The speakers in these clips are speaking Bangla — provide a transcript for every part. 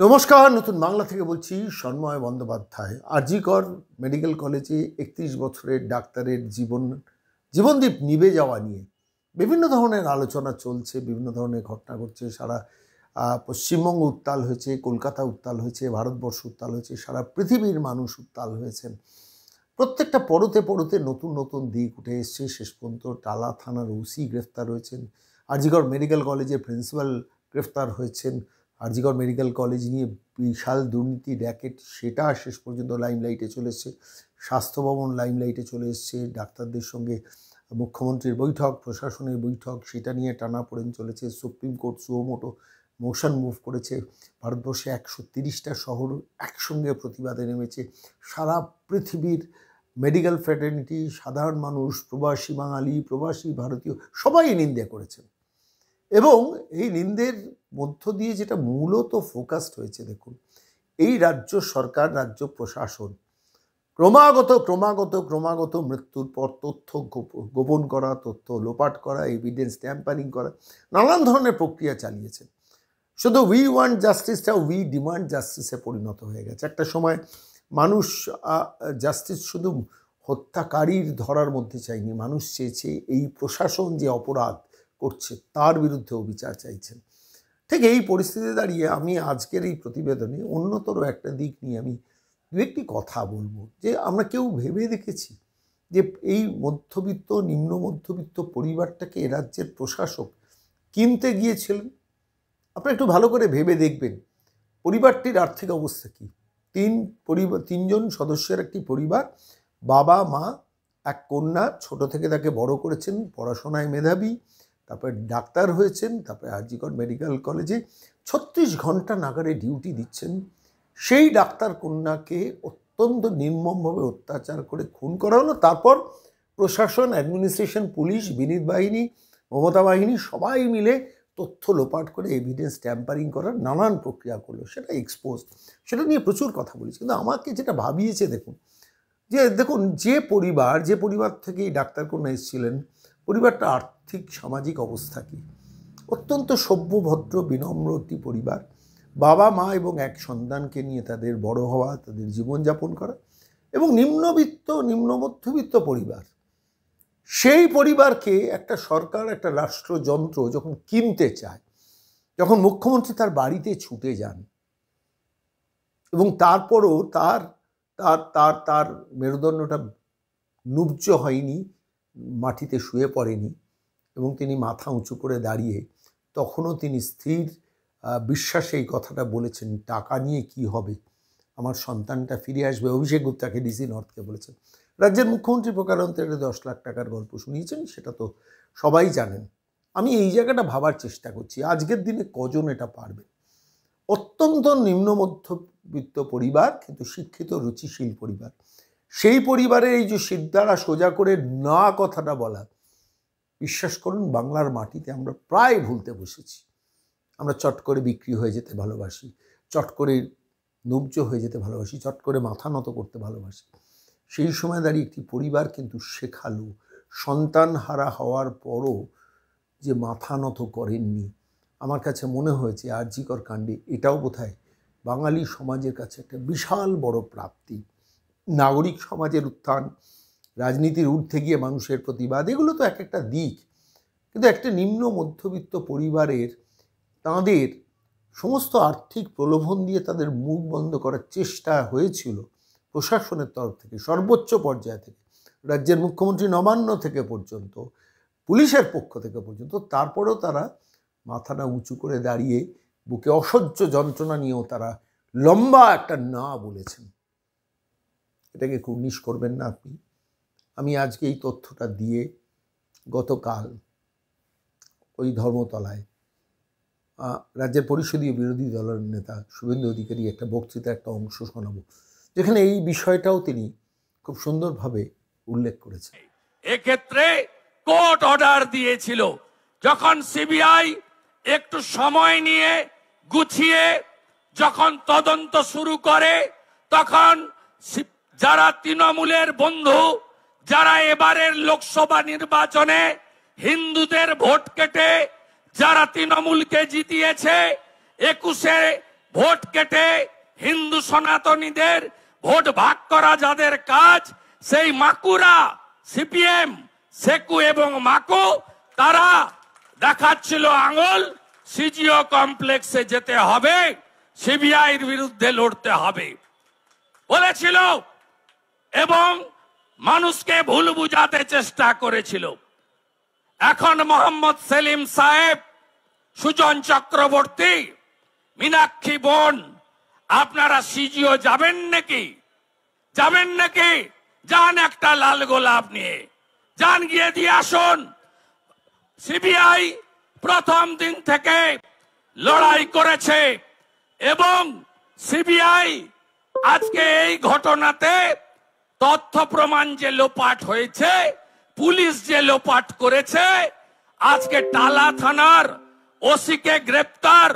নমস্কার, নতুন বাংলা থেকে বলছি সন্ময় বন্দ্যোপাধ্যায়। জি কর মেডিকেল কলেজে 31 বছরের ডাক্তারের জীবনদীপ নিভে যাওয়া নিয়ে বিভিন্ন ধরনের আলোচনা চলছে, বিভিন্ন ধরনের ঘটনা ঘটছে। সারা পশ্চিমবঙ্গ উত্তাল হয়েছে, কলকাতা উত্তাল হয়েছে, ভারতবর্ষ উত্তাল হয়েছে, সারা পৃথিবীর মানুষ উত্তাল হয়েছেন। প্রত্যেকটা পড়তে পড়তে নতুন নতুন দিক উঠে এসছে। শেষ পর্যন্ত টালা থানার ওসি গ্রেফতার হয়েছেন, জি কর মেডিকেল কলেজের প্রিন্সিপাল গ্রেফতার হয়েছেন। জি কর মেডিকেল কলেজ নিয়ে বিশাল দুর্নীতি র্যাকেট, সেটা শেষ পর্যন্ত লাইমলাইটে চলে এসছে। স্বাস্থ্য ভবন লাইমলাইটে চলে এসছে। ডাক্তারদের সঙ্গে মুখ্যমন্ত্রীর বৈঠক, প্রশাসনের বৈঠক, সেটা নিয়ে টানাপোড়েন চলেছে। Supreme court suo motu motion move করেছে। ভারতবর্ষে 130টা শহর একসঙ্গে প্রতিবাদে নেমেছে। সারা পৃথিবীর মেডিকেল ফ্র্যাটার্নিটি, সাধারণ মানুষ, প্রবাসী বাঙালি, প্রবাসী ভারতীয় সবাই নিন্দা করেছেন। এবং এই নিন্দের মধ্য দিয়ে যেটা মূলত ফোকাসড হয়েছে, দেখুন, এই রাজ্য সরকার, রাজ্য প্রশাসন ক্রমাগত মৃত্যুর পর তথ্য গোপন করা, তথ্য লোপাট করা, এভিডেন্স ট্যাম্পারিং করা, নানান ধরনের প্রক্রিয়া চালিয়েছে। শুধু উই ওয়ান্ট জাস্টিসটা উই ডিমান্ড জাস্টিসে পরিণত হয়ে গেছে। একটা সময় মানুষ জাস্টিস শুধু হত্যাকারীর ধরার মধ্যে চাইনি, মানুষ চেয়েছে এই প্রশাসন যে অপরাধ করছে তার বিরুদ্ধেও বিচার চাইছেন। ঠিক এই পরিস্থিতিতে দাঁড়িয়ে আমি আজকের এই প্রতিবেদনে অন্যতর একটা দিক নিয়ে আমি দু একটি কথা বলবো। যে আমরা কেউ ভেবে দেখেছি যে এই মধ্যবিত্ত, নিম্ন মধ্যবিত্ত পরিবারটাকে এ রাজ্যের প্রশাসক কিনতে গিয়েছিলেন? আপনারা একটু ভালো করে ভেবে দেখবেন পরিবারটির আর্থিক অবস্থা কী। তিনজন সদস্যের একটি পরিবার, বাবা, মা, এক কন্যা। ছোট থেকে তাকে বড় করেছেন, পড়াশোনায় মেধাবী, তারপরে ডাক্তার হয়েছেন, তারপরে জি কর মেডিকেল কলেজে 36 ঘন্টা নাগারে ডিউটি দিচ্ছেন। সেই ডাক্তার কন্যাকে অত্যন্ত নির্মমভাবে অত্যাচার করে খুন করা হলো। তারপর প্রশাসন, অ্যাডমিনিস্ট্রেশন, পুলিশ, বিনীত বাহিনী, মমতা বাহিনী সবাই মিলে তথ্য লোপাট করে এভিডেন্স ট্যাম্পারিং করার নানান প্রক্রিয়া করলো। সেটা এক্সপোজ, সেটা নিয়ে প্রচুর কথা বলেছি। কিন্তু আমাকে যেটা ভাবিয়েছে, দেখুন যে পরিবার থেকে এই ডাক্তার কন্যা এসেছিলেন, পরিবারটা আর্থিক সামাজিক অবস্থা কী? অত্যন্ত সভ্য, ভদ্র, বিনম্র একটি পরিবার। বাবা, মা এবং এক সন্তানকে নিয়ে তাদের বড় হওয়া, তাদের জীবনযাপন করা, এবং নিম্ন মধ্যবিত্ত পরিবার। সেই পরিবারকে একটা সরকার, একটা রাষ্ট্রযন্ত্র যখন কিনতে চায়, যখন মুখ্যমন্ত্রী তার বাড়িতে ছুটে যান এবং তারপরও তার তার তার তার মেরুদণ্ডটা নুব্জ হয়নি, মাটিতে শুয়ে পড়েনি, এবং তিনি মাথা উঁচু করে দাঁড়িয়ে তখনও তিনি স্থির বিশ্বাসে এই কথাটা বলেছেন, টাকা নিয়ে কি হবে, আমার সন্তানটা ফিরে আসবে। অভিষেক গুপ্তাকে, ডিসি নর্থকে বলেছেন। রাজ্যের মুখ্যমন্ত্রী প্রকারান্তরে 10 লাখ টাকার গল্প শুনিয়েছেন, সেটা তো সবাই জানেন। আমি এই জায়গাটা ভাবার চেষ্টা করছি, আজকের দিনে কজন এটা পারবে? অত্যন্ত নিম্ন মধ্যবিত্ত পরিবার, কিন্তু শিক্ষিত, রুচিশীল পরিবার। সেই পরিবারের এই যে সিদ্ধারা সোজা করে না কথাটা বলা, বিশ্বাস করুন বাংলার মাটিতে আমরা প্রায় ভুলতে বসেছি। আমরা চট করে বিক্রি হয়ে যেতে ভালোবাসি, চট করে নুব্জ হয়ে যেতে ভালোবাসি, চট করে মাথা নত করতে ভালোবাসি। সেই সময় দাঁড়িয়ে একটি পরিবার কিন্তু শেখালো, সন্তান হারা হওয়ার পরও যে মাথা নত করেননি। আমার কাছে মনে হয়েছে জি কর কাণ্ডে এটাও বোধহয় বাঙালি সমাজের কাছে একটা বিশাল বড় প্রাপ্তি। নাগরিক সমাজের উত্থান, রাজনীতির ঊর্ধ্বে গিয়ে মানুষের প্রতিবাদ, এগুলো তো এক একটা দিক। কিন্তু একটা নিম্ন মধ্যবিত্ত পরিবারের তাঁদের সমস্ত আর্থিক প্রলোভন দিয়ে তাদের মুখ বন্ধ করার চেষ্টা হয়েছিল প্রশাসনের তরফ থেকে, সর্বোচ্চ পর্যায় থেকে, রাজ্যের মুখ্যমন্ত্রী নবান্ন থেকে পর্যন্ত, পুলিশের পক্ষ থেকে পর্যন্ত। তারপরেও তারা মাথাটা উঁচু করে দাঁড়িয়ে বুকে অসহ্য যন্ত্রণা নিয়েও তারা লম্বা একটা না বলেছেন। এটাকে কুর্নিশ করবেন না আপনি। আমি আজকে এই তথ্যটা দিয়ে গতকাল ওই ধর্মতলায় রাজ্যের পরিষদীয় বিরোধী দলের নেতা শুভেন্দু অধিকারী একটা বক্তৃতা, একটা অংশ শোনাবো, যেখানে এই বিষয়টাও তিনি খুব সুন্দরভাবে উল্লেখ করেছেন। এক্ষেত্রে কোর্ট অর্ডার দিয়েছিল, যখন সিবিআই একটু সময় নিয়ে গুছিয়ে যখন তদন্ত শুরু করে, তখন যারা তৃণমূলের বন্ধু, যারা এবারের লোকসভা নির্বাচনে হিন্দুদের ভোট কেটে যারা তৃণমূলকে জিতিয়েছে, 21 ভোট কেটে হিন্দু সনাতনীদের ভোট ভাগ করা যাদের কাজ, সেই মাকুরা সিপিএম সেকু এবং মাকু তারা দেখাচ্ছিল আঙুল, সিজিও কমপ্লেক্সে যেতে হবে, সিবিআইয়ের বিরুদ্ধে লড়তে হবে বলেছিল এবং মানুষকে ভুল বুঝাতে চেষ্টা করেছিল। এখন মোহাম্মদ সেলিম সাহেব, সুজন চক্রবর্তী, মীনাক্ষী বোন, আপনারা সিজিও যাবেন নাকি? যাবেন নাকি? যান একটা লাল গোলাপ নিয়ে যান, গিয়ে দিয়ে আসুন। সিবিআই প্রথম দিন থেকে লড়াই করেছে এবং সিবিআই আজকে এই ঘটনাতে তথ্য প্রমাণ যে লোপাট হয়েছে, পুলিশ যে লোপাট করেছে, আজকে টালা থানার ওসিকে গ্রেপ্তার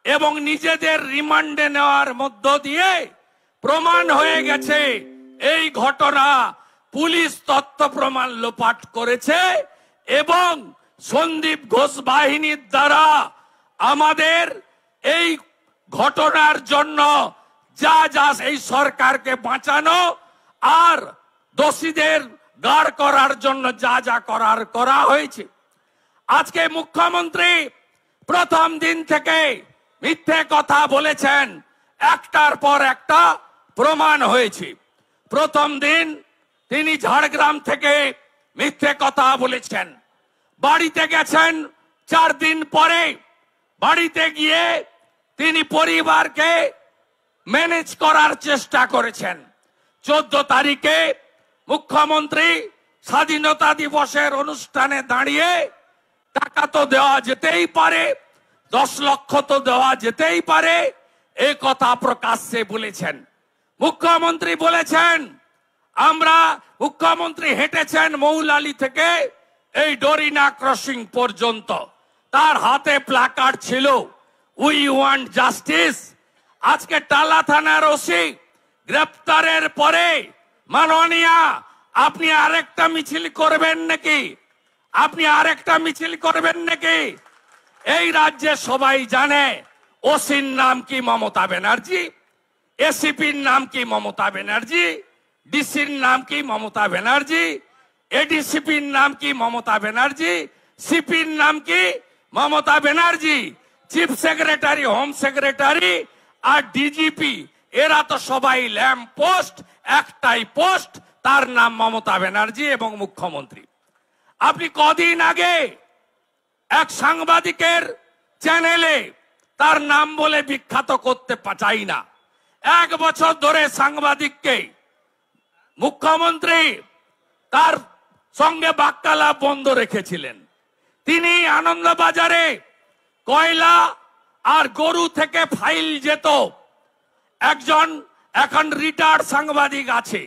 এবং নিজেদের রিমান্ডে নেওয়ার মধ্য দিয়ে প্রমাণ হয়ে গেছে এই ঘটনা পুলিশ তথ্য প্রমাণ লোপাট করেছে এবং সন্দীপ ঘোষ বাহিনীর দ্বারা আমাদের এই ঘটনার জন্য যা যা এই সরকারকে বাঁচানো আর দোষীদের গাড় করার জন্য যা যা করার করা হয়েছে। আজকে মুখ্যমন্ত্রী প্রথম দিন থেকে মিথ্যে কথা বলেছেন, একটার পর একটা প্রমাণ হয়েছে। প্রথম দিন তিনি ঝাড়গ্রাম থেকে মিথ্যে কথা বলেছেন, বাড়িতে গেছেন 4 দিন পরে, বাড়িতে গিয়ে তিনি পরিবারকে ম্যানেজ করার চেষ্টা করেছেন। 14 তারিখে মুখ্যমন্ত্রী স্বাধীনতা দিবসের অনুষ্ঠানে দাঁড়িয়ে টাকা তো দেওয়া যেতেই পারে, 10 লক্ষ তো দেওয়া যেতেই পারে, এই কথা প্রকাশ্যে বলেছেন। মুখ্যমন্ত্রী বলেছেন, মুখ্যমন্ত্রী হেঁটেছেন মৌলালি থেকে এই ডরিনা ক্রসিং পর্যন্ত, তার হাতে প্ল্যাকার্ড ছিল উই ওয়ান্ট জাস্টিস। আজকে টালা থানার ওসি গ্রেপ্তারের পরে মাননীয়া আপনি আরেকটা মিছিল করবেন নাকি? আপনি আরেকটা মিছিল করবেন নাকি? এই রাজ্যে সবাই জানে ওসির নাম কি মমতা ব্যানার্জি, এসিপির নাম কি মমতা ব্যানার্জি, ডিসির নাম কি মমতা ব্যানার্জি, এডিসিপির নাম কি মমতা ব্যানার্জি, সিপির নাম কি Mamata Banerjee, chief secretary, home secretary আর ডিজিপি এরা তো সবাই ল্যাম্প পোস্ট, একটাই পোস্ট, তার নাম মমতা ব্যানার্জি এবং মুখ্যমন্ত্রী। আপনি কদিন আগে এক সাংবাদিকের চ্যানেলে, তার নাম বলে বিখ্যাত করতে চাই না, 1 বছর ধরে সাংবাদিককে মুখ্যমন্ত্রী তার সঙ্গে বাক্যালাপ বন্ধ রেখেছিলেন। তিনি আনন্দবাজারে কয়লা আর গরু থেকে ফাইল যেত, একজন এখন রিটায়ার্ড সাংবাদিক আছে,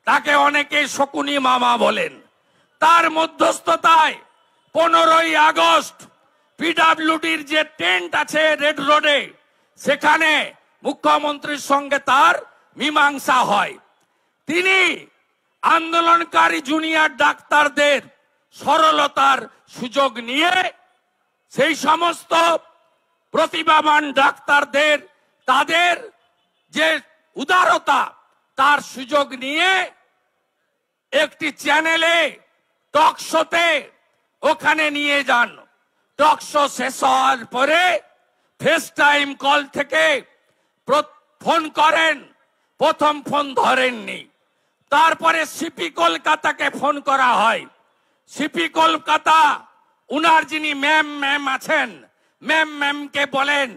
তাকে অনেকে শকুনি মামা বলেন, তার মধ্যস্থতায় 15ই আগস্ট পিডব্লিউডির যে টেন্ট আছে রেড রোডে, সেখানে মুখ্যমন্ত্রীর সঙ্গে তার মীমাংসা হয়। তিনি আন্দোলনকারী জুনিয়র ডাক্তারদের সরলতার সুযোগ নিয়ে সেই সমস্ত প্রতিভাবান ডাক্তারদের তাদের যে উদারতা তার সুযোগ নিয়ে একটি চ্যানেলে টক শোতে ওখানে নিয়ে যান। টক শো শেষ হওয়ার পরে ফেস টাইম কল থেকে ফোন করেন, প্রথম ফোন ধরেননি, তারপরে সিপি কলকাতাকে ফোন করা হয়। সিপি কলকাতা উনার যিনি ম্যাম আছেন, ম্যামকে বলেন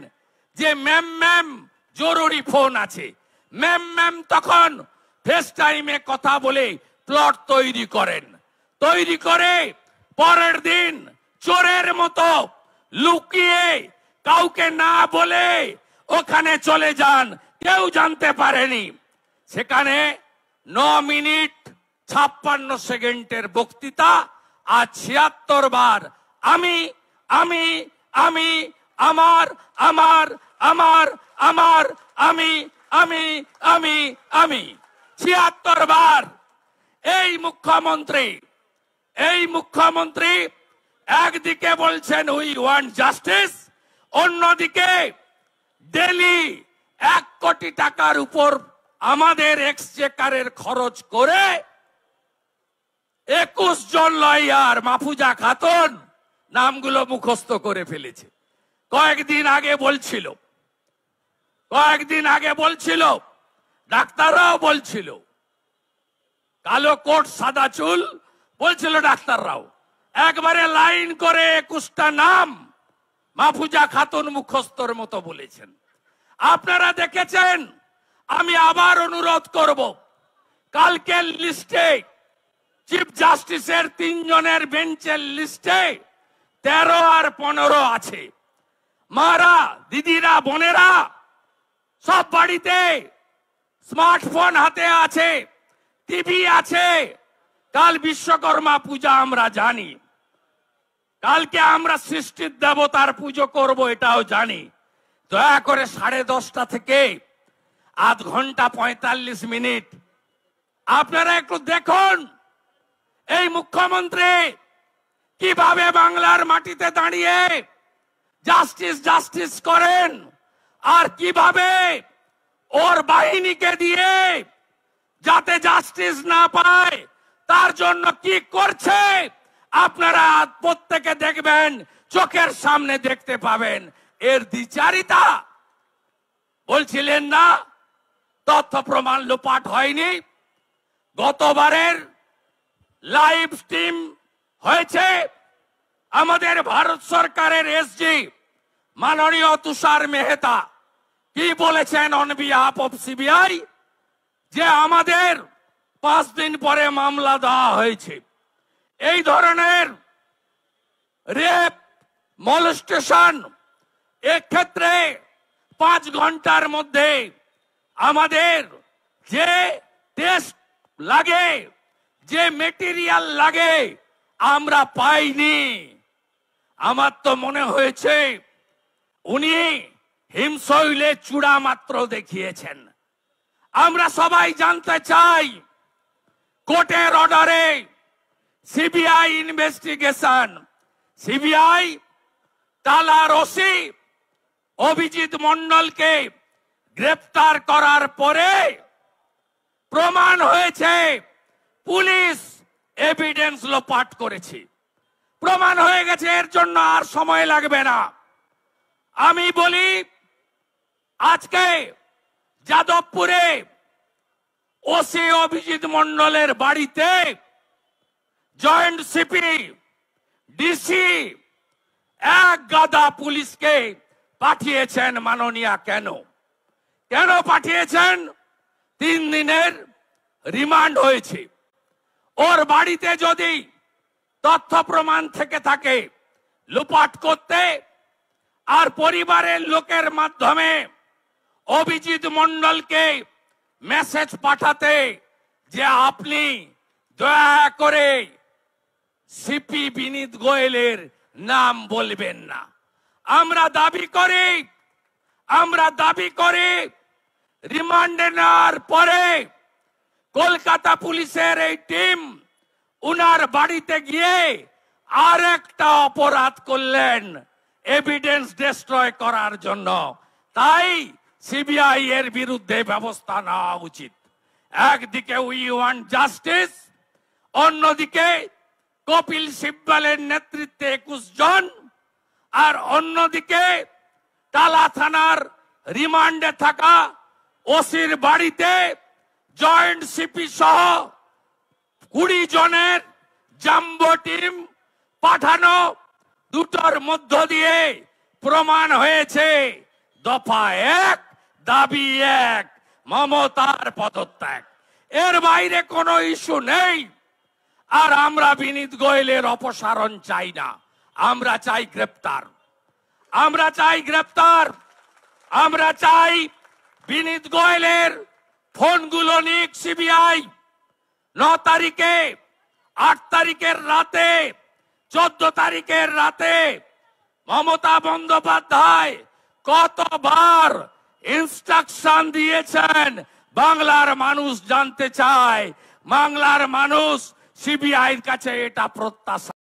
যে ম্যাম জরুরি ফোন আছে। ম্যাম তখন ফেস টাইমে কথা বলে প্লট তৈরি করেন, তৈরি করে পরের দিন চোরের মতো লুকিয়ে কাউকে না বলে ওখানে চলে যান, কেউ জানতে পারেনি। সেখানে 9 মিনিট 56 সেকেন্ডের বক্তৃতা আর 76 বার আমি আমি আমি আমার আমার আমার আমার আমি আমি আমি আমি 76 বার। এই মুখ্যমন্ত্রী একদিকে বলছেন উই ওয়ান্ট জাস্টিস, অন্যদিকে ডেলি কোটি টাকার উপর আমাদের এক্সচেকারের খরচ করে 21 জন লয়ার মাহফুজা খাতুন নামগুলো মুখস্থ করে ফেলেছে। কয়েকদিন আগে বলছিল, ডাক্তাররাও বলছিল, কালো কোট সাদা চুল বলছিল ডাক্তাররাও, একবারে লাইন করে 21টা নাম মাহফুজা খাতুন মুখস্থর মতো বলেছেন। আপনারা দেখেছেন। আমি আবার অনুরোধ করব, কালকের লিস্টে চিফ জাস্টিসের 3 জনের বেঞ্চের লিস্টে 13 আর 15 আছে। মারা, দিদিরা, বোনেরা সব বাড়িতে স্মার্টফোন হাতে আছে, টিভি আছে। কাল বিশ্বকর্মা পূজা আমরা জানি, কালকে আমরা সৃষ্টির দেবতার পুজো করব এটাও জানি। দয়া করে 10:30 থেকে আধ ঘন্টা 45 মিনিট আপনারা একটু দেখুন এই মুখ্যমন্ত্রী কিভাবে বাংলার মাটিতে দাঁড়িয়ে জাস্টিস করেন, আর কিভাবে ওর বাহিনীকে দিয়ে যাতে জাস্টিস না পায় তার জন্য কি করছে আপনারা প্রত্যেকে দেখবেন, চোখের সামনে দেখতে পাবেন। এর দ্বিচারিতা বলছিলেন না তথ্য প্রমাণ লোপাট হয়নি। গতবারের লাইভ স্ট্রিম হয়েছে, আমাদের ভারত সরকারের এসজি মাননীয় তুষার মেহতা কি বলেছেন অন বিহাফ অফ সিবিআই, যে আমাদের 5 দিন পরে মামলা দেওয়া হয়েছে। এই ধরনের রেপ, মলেস্টেশন এক্ষেত্রে 5 ঘন্টার মধ্যে আমাদের যে টেস্ট লাগে, যে মেটেরিয়াল লাগে আমরা পাইনি। আমার তো মনে হয়েছে উনি হিমশৈলে চূড়া মাত্র দেখিয়েছেন। আমরা সবাই জানতে চাই, কোর্টের অর্ডারে সিবিআই ইনভেস্টিগেশন, সিবিআই টালার ওসি অভিজিৎ মন্ডলকে গ্রেফতার করার পরে প্রমাণ হয়েছে পুলিশ এভিডেন্স লোপাট করেছে, প্রমাণ হয়ে গেছে। এর জন্য আর সময় লাগবে না। আমি বলি, আজকে যাদবপুরে ওসি অভিজিৎ মন্ডলের বাড়িতে জয়েন্ট সিপি, ডিসি এক গাদা পুলিশকে পাঠিয়েছেন মাননীয়া। কেন পাঠিয়েছেন? 3 দিনের রিমান্ড হয়েছে। ওর বাড়িতে যদি তথ্য প্রমাণ থেকে থাকে লুপাট করতে, আর পরিবারের লোকের মাধ্যমে অভিজিৎ মন্ডলকে মেসেজ পাঠাতে যে আপনি দয়া করে সিপি বিনীত গোয়েলের নাম বলবেন না। আমরা দাবি করি রিমান্ডে নেওয়ার পরে কলকাতা পুলিশের এই টিম উনার বাড়িতে গিয়ে আর একটা অপরাধ করলেন, এভিডেন্স ডিস্ট্রয় করার জন্য। তাই সিবিআই এর বিরুদ্ধে ব্যবস্থা নেওয়া উচিত। একদিকে উই ওয়ান্ট জাস্টিস, অন্যদিকে কপিল সিব্বলের নেতৃত্বে 21 জন, আর অন্যদিকে টালা থানার রিমান্ডে থাকা ওসির বাড়িতে জয়েন্ট সিপি সহ 20 জনের জাম্বো টিম পাঠানো। দুটোর মধ্য দিয়ে প্রমাণ হয়েছে দফা 1 দাবি 1 মমতার পদত্যাগ। এর বাইরে কোনো ইস্যু নেই। আর আমরা বিনীত গোয়েলের অপসারণ চাই না, আমরা চাই গ্রেপ্তার। আমরা চাই বিনীত গোয়েলের ফোনগুলো নিক সিবিআই। 9 তারিখে, 8 তারিখের রাতে, 14 তারিখের রাতে মমতা বন্দ্যোপাধ্যায় কতবার ইনস্ট্রাকশন দিয়েছেন বাংলার মানুষ জানতে চায়। বাংলার মানুষ সিবিআইয়ের কাছে এটা প্রত্যাশা